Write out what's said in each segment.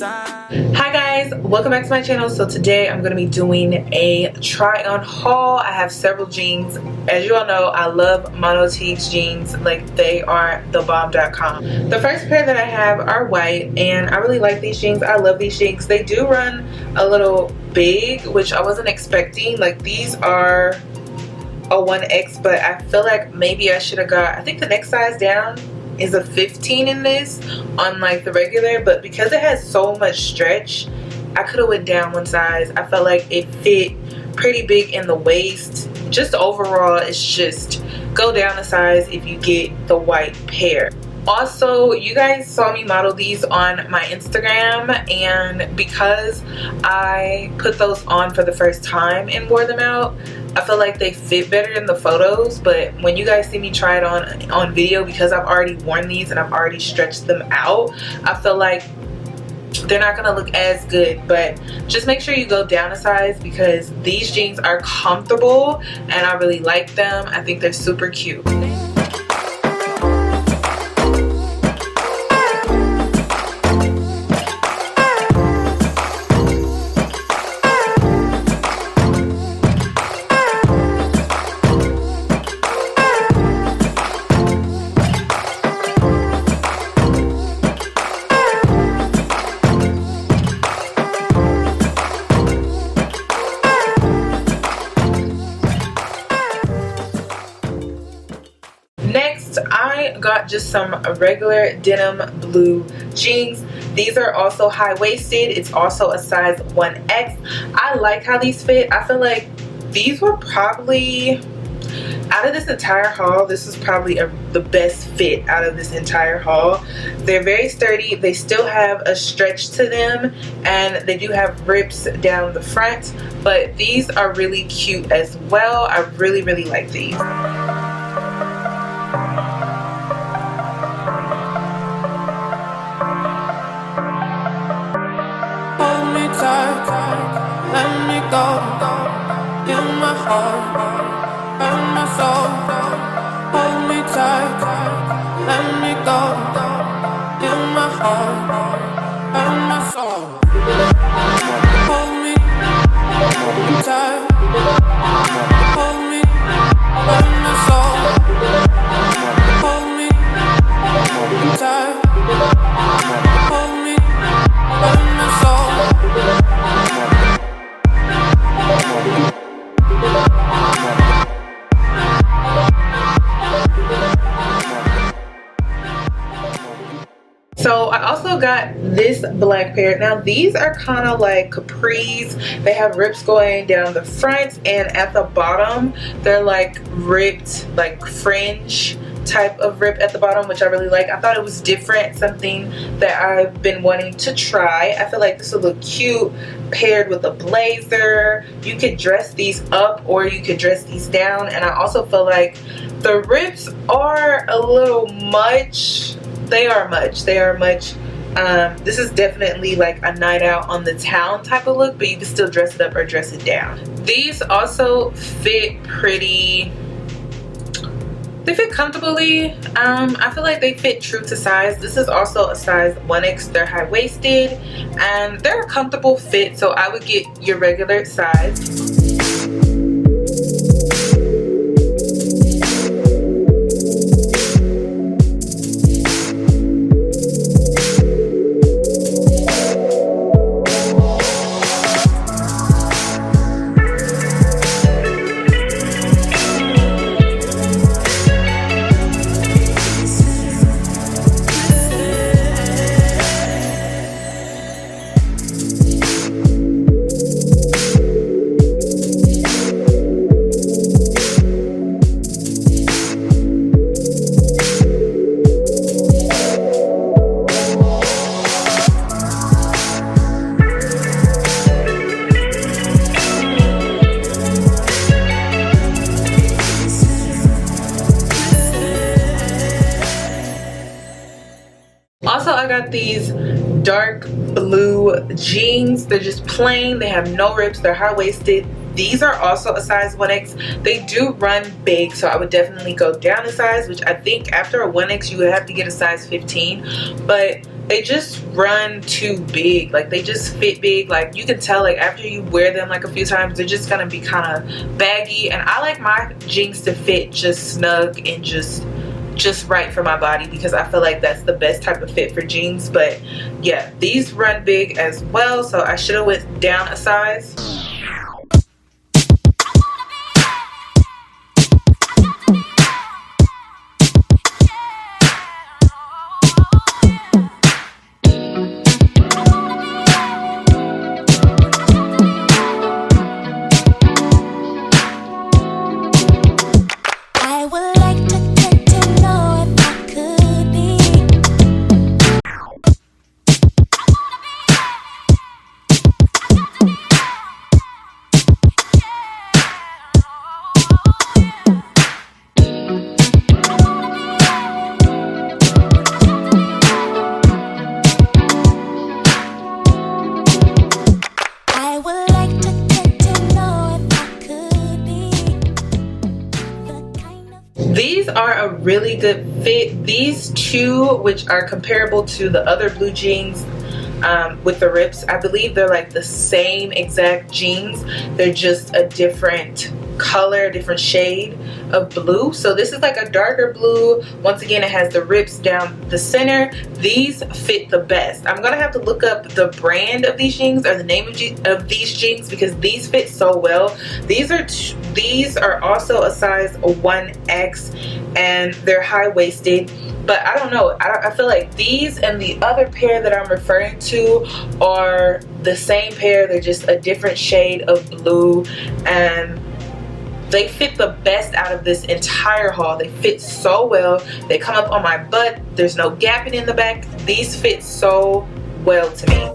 Hi guys, welcome back to my channel. So today I'm going to be doing a try on haul. I have several jeans. As you all know, I love Monotiques jeans. Like, they are the bomb.com. The first pair that I have are white, and I really like these jeans. I love these jeans. They do run a little big, which I wasn't expecting. Like, these are a 1X, but I feel like maybe I should have got, I think the next size down is a 15 in this on like the regular, but because it has so much stretch, I could have went down one size. I felt like it fit pretty big in the waist. Just overall, it's just go down a size if you get the white pair. Also, you guys saw me model these on my Instagram, and because I put those on for the first time and wore them out, I feel like they fit better in the photos. But when you guys see me try it on video, because I've already worn these and I've already stretched them out, I feel like they're not gonna look as good. But just make sure you go down a size, because these jeans are comfortable and I really like them. I think they're super cute. Next, I got just some regular denim blue jeans. These are also high-waisted. It's also a size 1X. I like how these fit. I feel like these were probably, out of this entire haul, this is probably the best fit out of this entire haul. They're very sturdy. They still have a stretch to them, and they do have rips down the front, but these are really cute as well. I really, really like these. Let me go, in my heart, and my soul. Hold me tight, let me go, in my heart, and my soul. Hold me tight, hold me, and my soul. Hold me tight, hold me, and my soul. So I also got this black pair. Now these are kind of like capris. They have rips going down the front, and at the bottom they're like ripped, like fringe type of rip at the bottom, which I really like. I thought it was different, something that I've been wanting to try. I feel like this would look cute paired with a blazer. You could dress these up or you could dress these down, and I also feel like the rips are a little much. They are much. This is definitely like a night out on the town type of look, but you can still dress it up or dress it down. These also fit pretty, they fit comfortably. I feel like they fit true to size. This is also a size 1X. They're high-waisted and they're a comfortable fit, so I would get your regular size. Also, I got these dark blue jeans. They're just plain. They have no rips. They're high-waisted. These are also a size 1X. They do run big, so I would definitely go down a size, which I think after a 1X you would have to get a size 15. But they just run too big. Like they just fit big. Like you can tell, like after you wear them like a few times, they're just gonna be kind of baggy. And I like my jeans to fit just snug and just right for my body, because I feel like that's the best type of fit for jeans. But yeah, these run big as well, so I should have went down a size. These are a really good fit. These two, which are comparable to the other blue jeans with the rips, I believe they're like the same exact jeans. They're just a different color, different shade of blue. So this is like a darker blue. Once again, it has the rips down the center. These fit the best. I'm gonna have to look up the brand of these jeans or the name of these jeans, because these fit so well. These are also a size 1X and they're high-waisted. But I don't know, I feel like these and the other pair that I'm referring to are the same pair. They're just a different shade of blue, and they fit the best out of this entire haul. They fit so well. They come up on my butt. There's no gapping in the back. These fit so well to me.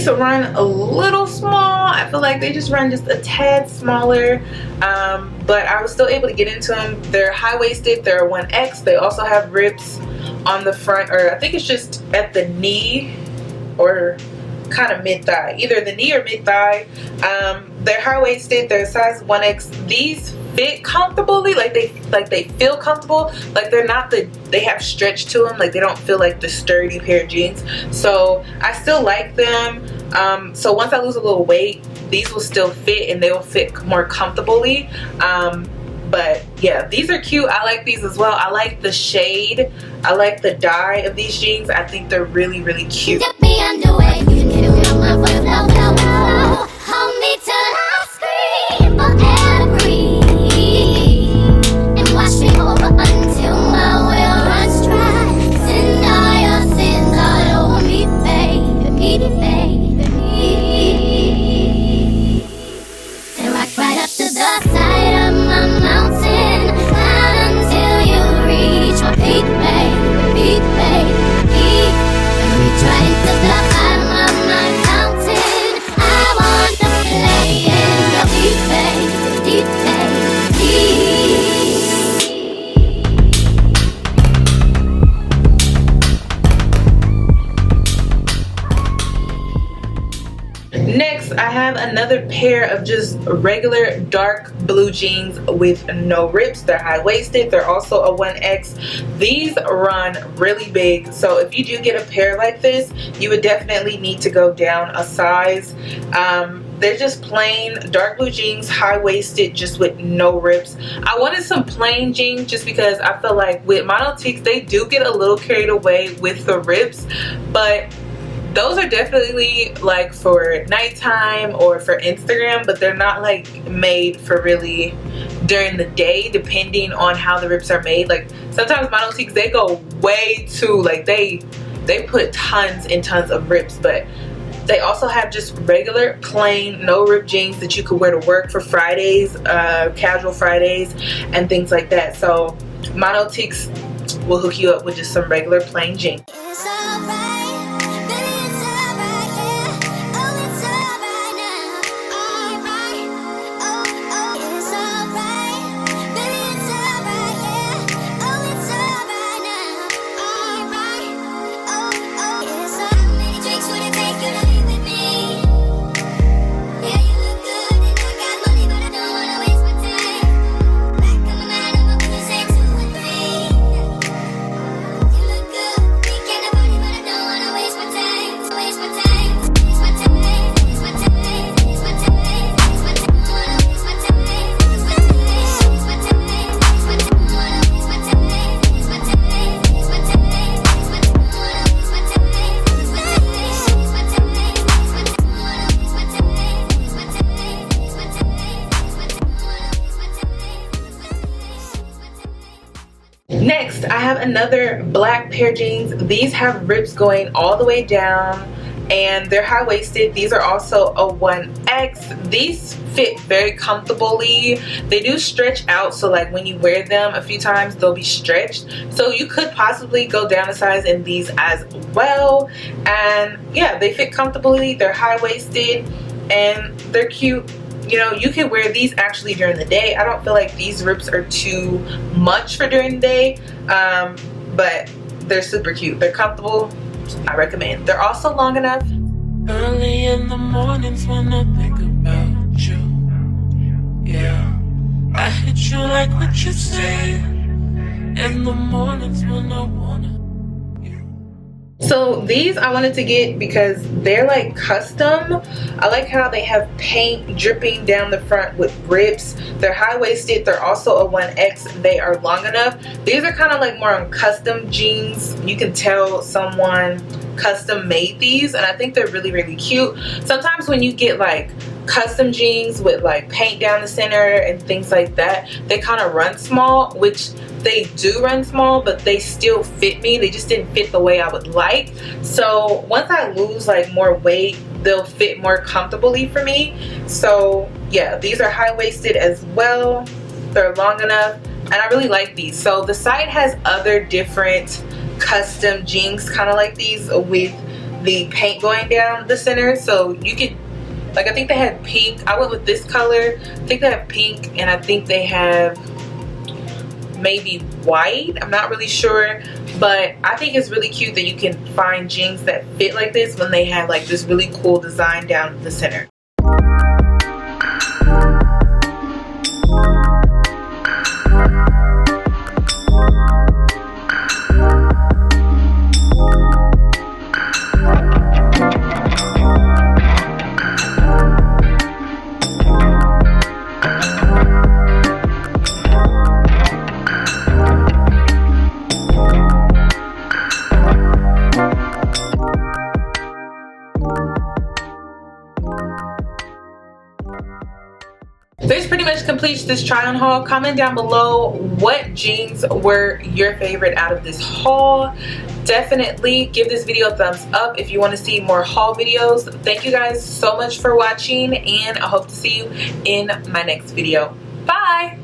Run a little small. I feel like they just run just a tad smaller, but I was still able to get into them. They're high-waisted, they're a 1X. They also have rips on the front, or I think it's just at the knee or kind of mid-thigh, either the knee or mid-thigh. They're high-waisted, they're size 1X. These fit comfortably, like they feel comfortable. Like they're not they have stretch to them. Like they don't feel like the sturdy pair of jeans. So I still like them. So once I lose a little weight, these will still fit and they will fit more comfortably. But yeah, these are cute. I like these as well. I like the shade. I like the dye of these jeans. I think they're really, really cute. Next, I have another pair of just regular dark blue jeans with no rips. They're high-waisted. They're also a 1X. These run really big, so if you do get a pair like this, you would definitely need to go down a size. They're just plain dark blue jeans, high-waisted, just with no rips. I wanted some plain jeans just because I feel like with Monotiques, they do get a little carried away with the rips, but those are definitely like for nighttime or for Instagram, but they're not like made for really during the day, depending on how the rips are made. Like sometimes Monotiques, they go way too, like they put tons and tons of rips, but they also have just regular plain no rip jeans that you could wear to work for Fridays, casual Fridays and things like that. So Monotiques will hook you up with just some regular plain jeans. Next, I have another black pair of jeans. These have rips going all the way down and they're high-waisted. These are also a 1X. These fit very comfortably. They do stretch out, so like when you wear them a few times, they'll be stretched. So you could possibly go down a size in these as well. And yeah, they fit comfortably. They're high-waisted and they're cute. You know, you can wear these actually during the day. I don't feel like these rips are too much for during the day, but they're super cute. They're comfortable. I recommend. They're also long enough. Early in the mornings when I think about you, yeah, I hit you like what you said. In the mornings when I wanna. So these I wanted to get because they're like custom. I like how they have paint dripping down the front with rips. They're high-waisted. They're also a 1X. They are long enough. These are kind of like more on custom jeans. You can tell someone custom made these, and I think they're really, really cute. Sometimes when you get like custom jeans with like paint down the center and things like that, they kind of run small, which they do run small, but they still fit me. They just didn't fit the way I would like. So once I lose like more weight, they'll fit more comfortably for me. So yeah, these are high-waisted as well. They're long enough and I really like these. So the site has other different custom jeans kind of like these with the paint going down the center. So you could, like, I think they had pink. I went with this color. I think they have pink and I think they have maybe white. I'm not really sure, but I think it's really cute that you can find jeans that fit like this when they have like this really cool design down the center. This pretty much completes this try on haul. Comment down below what jeans were your favorite out of this haul. Definitely give this video a thumbs up if you want to see more haul videos. Thank you guys so much for watching and I hope to see you in my next video. Bye!